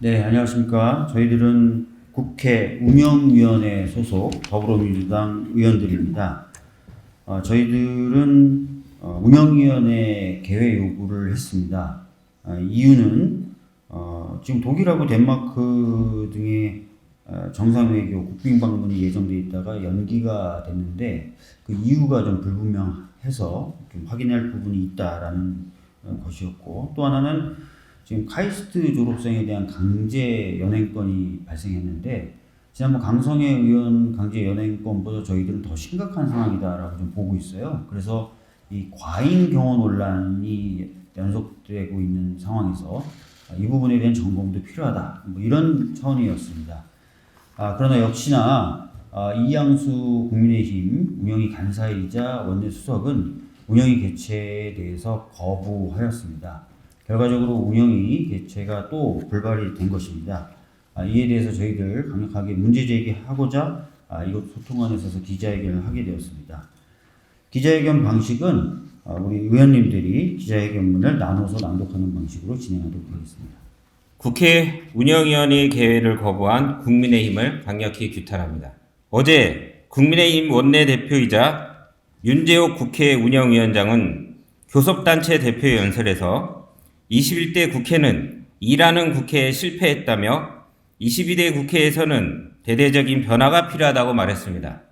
네, 안녕하십니까. 저희들은 국회 운영위원회 소속 더불어민주당 의원들입니다. 저희들은 운영위원회 개회 요구를 했습니다. 이유는 지금 독일하고 덴마크 등의 정상외교 국빈 방문이 예정돼 있다가 연기가 됐는데 그 이유가 좀 불분명해서 좀 확인할 부분이 있다라는 것이었고, 또 하나는 지금 카이스트 졸업생에 대한 강제 연행권이 발생했는데, 지난번 강성애 의원 강제 연행권보다 저희들은 더 심각한 상황이다라고 좀 보고 있어요. 그래서 이 과잉 경호 논란이 연속되고 있는 상황에서 이 부분에 대한 점검도 필요하다, 뭐 이런 차원이었습니다. 그러나 역시나 이양수 국민의힘 운영위 간사이자 원내 수석은 운영위 개최에 대해서 거부하였습니다. 결과적으로 운영위 개최가 또 불발이 된 것입니다. 이에 대해서 저희들 강력하게 문제 제기하고자 이곳 소통관에서 기자회견을 하게 되었습니다. 기자회견 방식은 우리 의원님들이 기자회견문을 나눠서 낭독하는 방식으로 진행하도록 하겠습니다. 국회 운영위원회 개회를 거부한 국민의힘을 강력히 규탄합니다. 어제 국민의힘 원내대표이자 윤재옥 국회 운영위원장은 교섭단체 대표 연설에서 21대 국회는 일하는 국회에 실패했다며 22대 국회에서는 대대적인 변화가 필요하다고 말했습니다.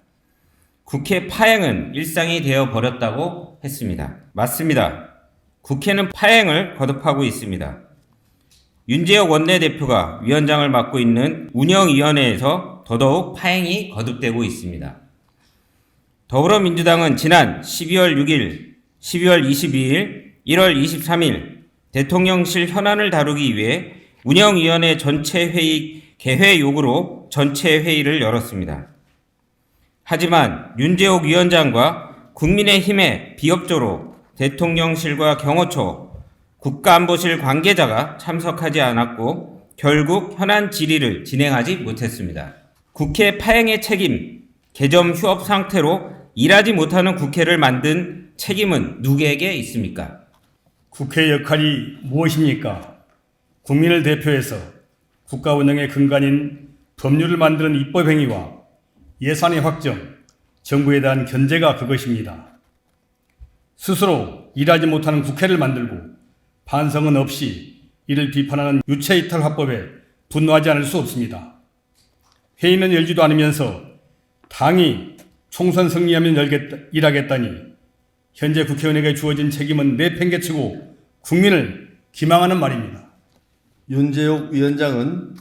국회 파행은 일상이 되어 버렸다고 했습니다. 맞습니다. 국회는 파행을 거듭하고 있습니다. 윤재옥 원내대표가 위원장을 맡고 있는 운영위원회에서 더더욱 파행이 거듭되고 있습니다. 더불어민주당은 지난 12월 6일, 12월 22일, 1월 23일 대통령실 현안을 다루기 위해 운영위원회 전체회의 개회 요구로 전체회의를 열었습니다. 하지만 윤재옥 위원장과 국민의힘의 비협조로 대통령실과 경호처, 국가안보실 관계자가 참석하지 않았고 결국 현안 질의를 진행하지 못했습니다. 국회 파행의 책임, 개점 휴업 상태로 일하지 못하는 국회를 만든 책임은 누구에게 있습니까? 국회의 역할이 무엇입니까? 국민을 대표해서 국가 운영의 근간인 법률을 만드는 입법행위와 예산의 확정, 정부에 대한 견제가 그것입니다. 스스로 일하지 못하는 국회를 만들고 반성은 없이 이를 비판하는 유체이탈 화법에 분노하지 않을 수 없습니다. 회의는 열지도 않으면서 당이 총선 승리하면 일하겠다니 현재 국회의원에게 주어진 책임은 내팽개치고 국민을 기망하는 말입니다. 윤재옥 위원장은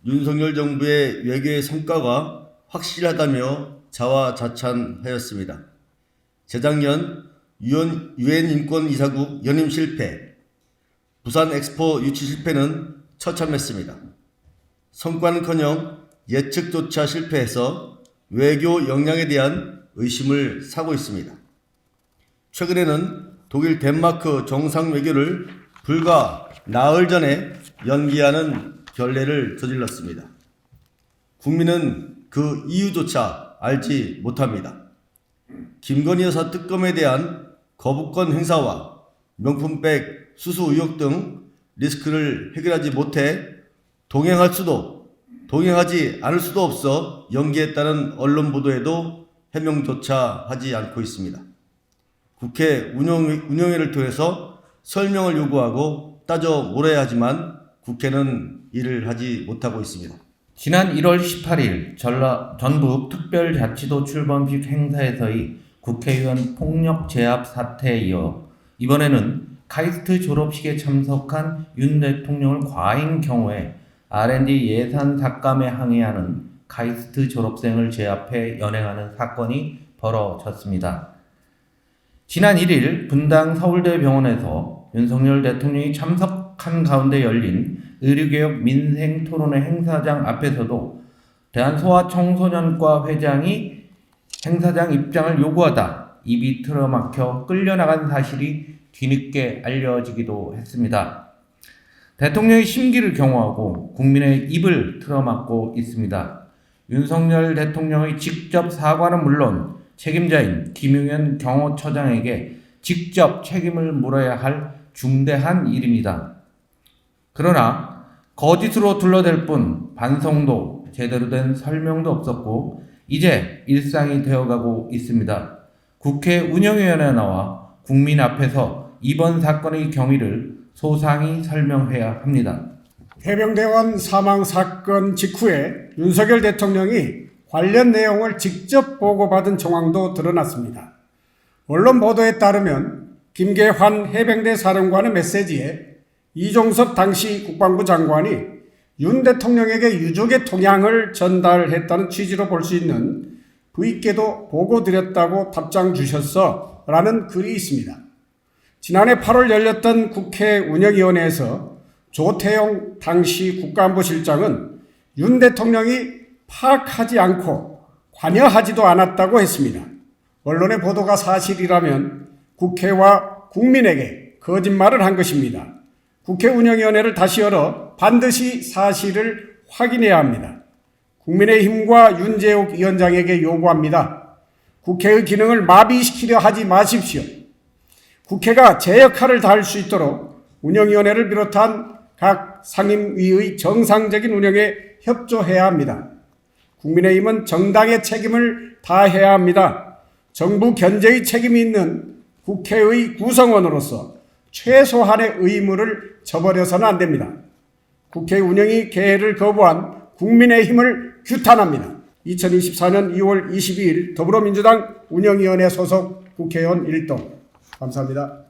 윤석열 정부의 외교의 성과가 확실하다며 자화자찬하였습니다. 재작년 유엔 인권이사국 연임 실패, 부산 엑스포 유치 실패는 처참했습니다. 성과는커녕 예측조차 실패해서 외교 역량에 대한 의심을 사고 있습니다. 최근에는 독일 덴마크 정상외교를 불과 나흘 전에 연기하는 결례를 저질렀습니다. 국민은 그 이유조차 알지 못합니다. 김건희 여사 특검에 대한 거부권 행사와 명품백 수수 의혹 등 리스크를 해결하지 못해 동행하지 않을 수도 없어 연기했다는 언론 보도에도 해명조차 하지 않고 있습니다. 국회 운영회를 통해서 설명을 요구하고 따져 물어야 하지만 국회는 이를 하지 못하고 있습니다. 지난 1월 18일 전북 특별자치도 출범식 행사에서의 국회의원 폭력 제압 사태에 이어 이번에는 카이스트 졸업식에 참석한 윤 대통령을 과잉 경호해 R&D 예산 삭감에 항의하는 카이스트 졸업생을 제압해 연행하는 사건이 벌어졌습니다. 지난 1일 분당 서울대병원에서 윤석열 대통령이 참석한 가운데 열린 의료개혁 민생토론회 행사장 앞에서도 대한소아청소년과 회장이 행사장 입장을 요구하다 입이 틀어막혀 끌려나간 사실이 뒤늦게 알려지기도 했습니다. 대통령의 심기를 경호하고 국민의 입을 틀어막고 있습니다. 윤석열 대통령의 직접 사과는 물론 책임자인 김용현 경호처장에게 직접 책임을 물어야 할 중대한 일입니다. 그러나 거짓으로 둘러댈 뿐 반성도 제대로 된 설명도 없었고 이제 일상이 되어가고 있습니다. 국회 운영위원회에 나와 국민 앞에서 이번 사건의 경위를 소상히 설명해야 합니다. 해병대원 사망 사건 직후에 윤석열 대통령이 관련 내용을 직접 보고받은 정황도 드러났습니다. 언론 보도에 따르면 김계환 해병대 사령관의 메시지에 이종섭 당시 국방부 장관이 윤 대통령에게 유족의 통양을 전달했다는 취지로 볼 수 있는 부익게도 보고드렸다고 답장 주셨어 라는 글이 있습니다. 지난해 8월 열렸던 국회 운영위원회에서 조태용 당시 국가안보실장은 윤 대통령이 파악하지 않고 관여하지도 않았다고 했습니다. 언론의 보도가 사실이라면 국회와 국민에게 거짓말을 한 것입니다. 국회 운영위원회를 다시 열어 반드시 사실을 확인해야 합니다. 국민의힘과 윤재욱 위원장에게 요구합니다. 국회의 기능을 마비시키려 하지 마십시오. 국회가 제 역할을 다할 수 있도록 운영위원회를 비롯한 각 상임위의 정상적인 운영에 협조해야 합니다. 국민의힘은 정당의 책임을 다해야 합니다. 정부 견제의 책임이 있는 국회의 구성원으로서 최소한의 의무를 저버려서는 안 됩니다. 국회 운영위 개회를 거부한 국민의힘을 규탄합니다. 2024년 2월 22일 더불어민주당 운영위원회 소속 국회의원 일동 감사합니다.